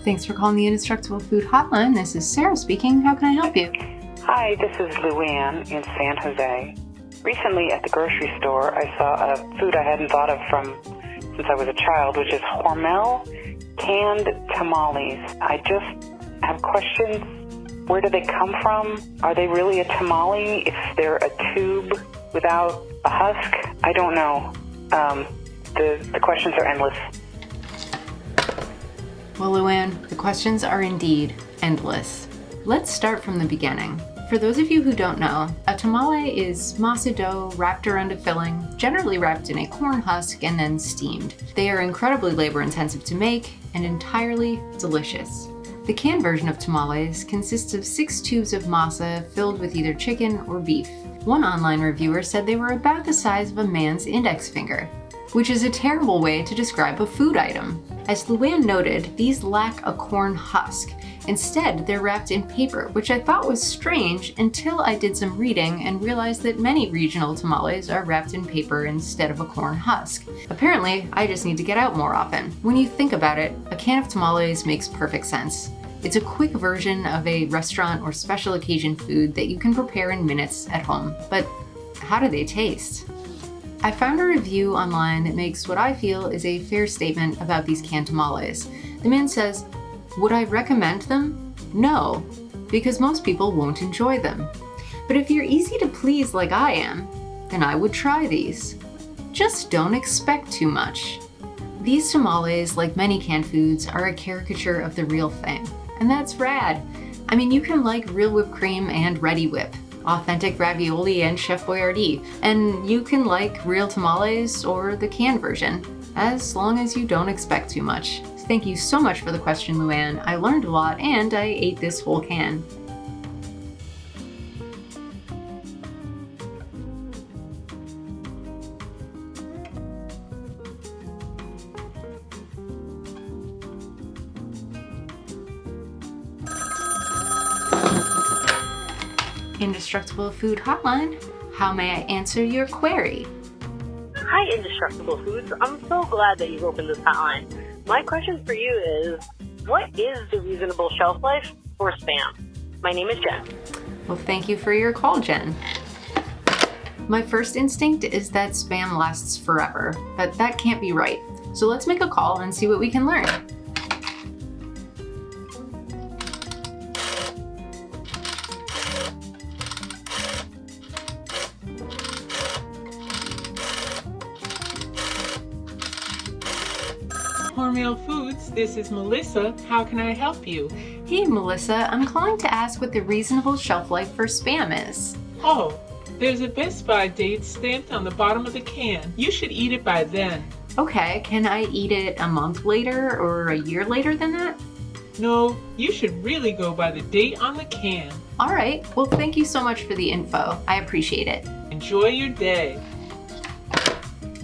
Thanks for calling the Indestructible Food Hotline. This is Sarah speaking. How can I help you? Hi, this is Luann in San Jose. Recently at the grocery store, I saw a food I hadn't thought of since I was a child, which is Hormel canned tamales. I just have questions. Where do they come from? Are they really a tamale if they're a tube without a husk? I don't know. The questions are endless. Well, Luann, the questions are indeed endless. Let's start from the beginning. For those of you who don't know, a tamale is masa dough wrapped around a filling, generally wrapped in a corn husk and then steamed. They are incredibly labor-intensive to make and entirely delicious. The canned version of tamales consists of 6 tubes of masa filled with either chicken or beef. One online reviewer said they were about the size of a man's index finger, which is a terrible way to describe a food item. As Luann noted, these lack a corn husk. Instead, they're wrapped in paper, which I thought was strange until I did some reading and realized that many regional tamales are wrapped in paper instead of a corn husk. Apparently, I just need to get out more often. When you think about it, a can of tamales makes perfect sense. It's a quick version of a restaurant or special occasion food that you can prepare in minutes at home. But how do they taste? I found a review online that makes what I feel is a fair statement about these canned tamales. The man says, "Would I recommend them? No, because most people won't enjoy them. But if you're easy to please like I am, then I would try these. Just don't expect too much." These tamales, like many canned foods, are a caricature of the real thing. And that's rad. I mean, you can like real whipped cream and Ready Whip, authentic ravioli and Chef Boyardee, and you can like real tamales or the canned version, as long as you don't expect too much. Thank you so much for the question, Luann. I learned a lot and I ate this whole can. Indestructible Food Hotline. How may I answer your query? Hi, Indestructible Foods. I'm so glad that you've opened this hotline. My question for you is, what is the reasonable shelf life for Spam? My name is Jen. Well, thank you for your call, Jen. My first instinct is that Spam lasts forever, but that can't be right. So let's make a call and see what we can learn. Hormel Foods, this is Melissa. How can I help you? Hey, Melissa, I'm calling to ask what the reasonable shelf life for Spam is. Oh, there's a best by date stamped on the bottom of the can. You should eat it by then. Okay, can I eat it a month later or a year later than that? No, you should really go by the date on the can. All right, well, thank you so much for the info. I appreciate it. Enjoy your day.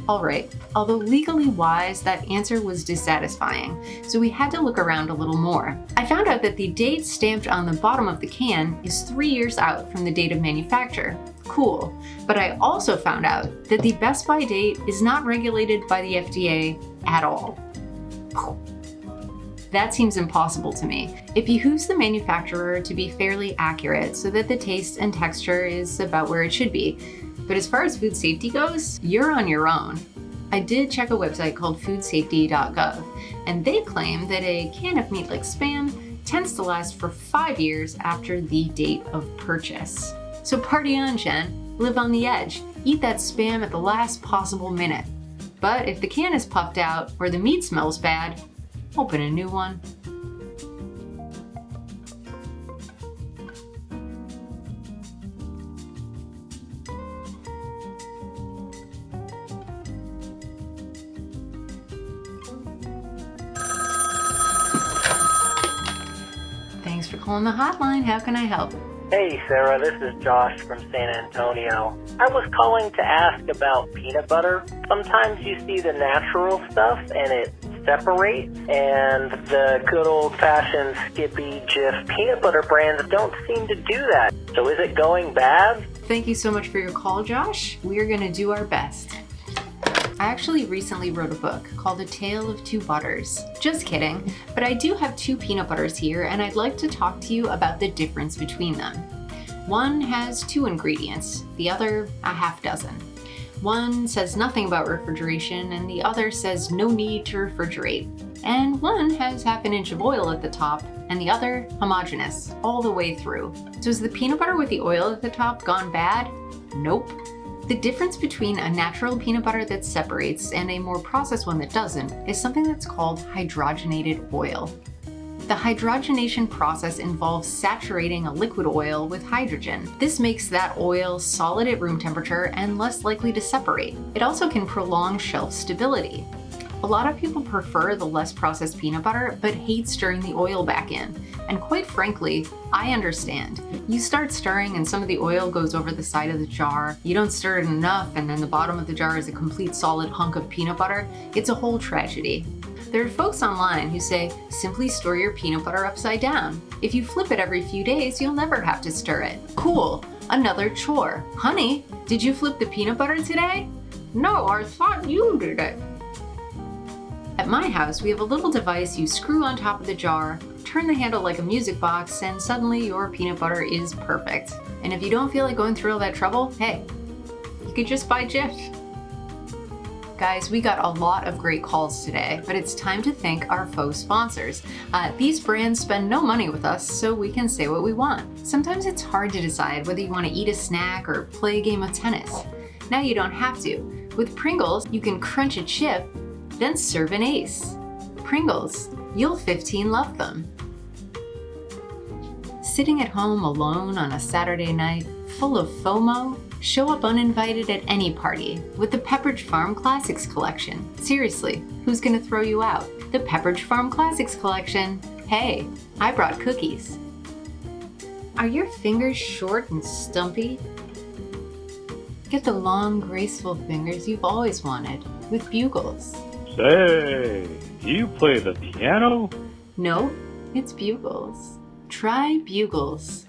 All right, although legally wise, that answer was dissatisfying, so we had to look around a little more. I found out that the date stamped on the bottom of the can is 3 years out from the date of manufacture. Cool, but I also found out that the best by date is not regulated by the FDA at all. That seems impossible to me. It behooves the manufacturer to be fairly accurate so that the taste and texture is about where it should be. But as far as food safety goes, you're on your own. I did check a website called foodsafety.gov, and they claim that a can of meat like Spam tends to last for 5 years after the date of purchase. So party on, Jen. Live on the edge. Eat that Spam at the last possible minute. But if the can is puffed out or the meat smells bad, open a new one. Thanks for calling the hotline. How can I help? Hey Sarah, this is Josh from San Antonio. I was calling to ask about peanut butter. Sometimes you see the natural stuff and it separates, and the good old-fashioned Skippy, Jif peanut butter brands don't seem to do that. So is it going bad? Thank you so much for your call, Josh. We're going to do our best. I actually recently wrote a book called A Tale of Two Butters. Just kidding, but I do have 2 peanut butters here, and I'd like to talk to you about the difference between them. One has 2 ingredients, the other a half dozen. One says nothing about refrigeration, and the other says no need to refrigerate. And one has half an inch of oil at the top, and the other homogeneous all the way through. So is the peanut butter with the oil at the top gone bad? Nope. The difference between a natural peanut butter that separates and a more processed one that doesn't is something that's called hydrogenated oil. The hydrogenation process involves saturating a liquid oil with hydrogen. This makes that oil solid at room temperature and less likely to separate. It also can prolong shelf stability. A lot of people prefer the less processed peanut butter, but hate stirring the oil back in. And quite frankly, I understand. You start stirring and some of the oil goes over the side of the jar. You don't stir it enough and then the bottom of the jar is a complete solid hunk of peanut butter. It's a whole tragedy. There are folks online who say, simply store your peanut butter upside down. If you flip it every few days, you'll never have to stir it. Cool, another chore. Honey, did you flip the peanut butter today? No, I thought you did it. At my house, we have a little device you screw on top of the jar, turn the handle like a music box, and suddenly your peanut butter is perfect. And if you don't feel like going through all that trouble, hey, you could just buy Jif. Guys, we got a lot of great calls today, but it's time to thank our faux sponsors. These brands spend no money with us, so we can say what we want. Sometimes it's hard to decide whether you want to eat a snack or play a game of tennis. Now you don't have to. With Pringles, you can crunch a chip, then serve an ace. Pringles, you'll 15 love them. Sitting at home alone on a Saturday night, full of FOMO? Show up uninvited at any party with the Pepperidge Farm Classics Collection. Seriously, who's gonna throw you out? The Pepperidge Farm Classics Collection. Hey, I brought cookies. Are your fingers short and stumpy? Get the long, graceful fingers you've always wanted with Bugles. Say, do you play the piano? No, it's Bugles. Try Bugles.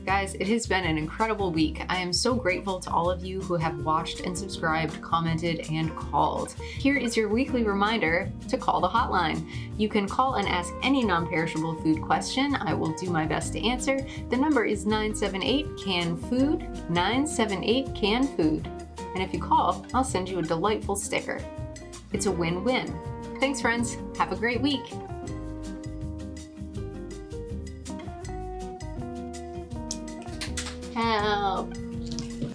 Guys, it has been an incredible week. I am so grateful to all of you who have watched and subscribed, commented, and called. Here is your weekly reminder to call the hotline. You can call and ask any non-perishable food question. I will do my best to answer. The number is 978-CAN-FOOD, 978-CAN-FOOD. And if you call, I'll send you a delightful sticker. It's a win-win. Thanks, friends. Have a great week. Help.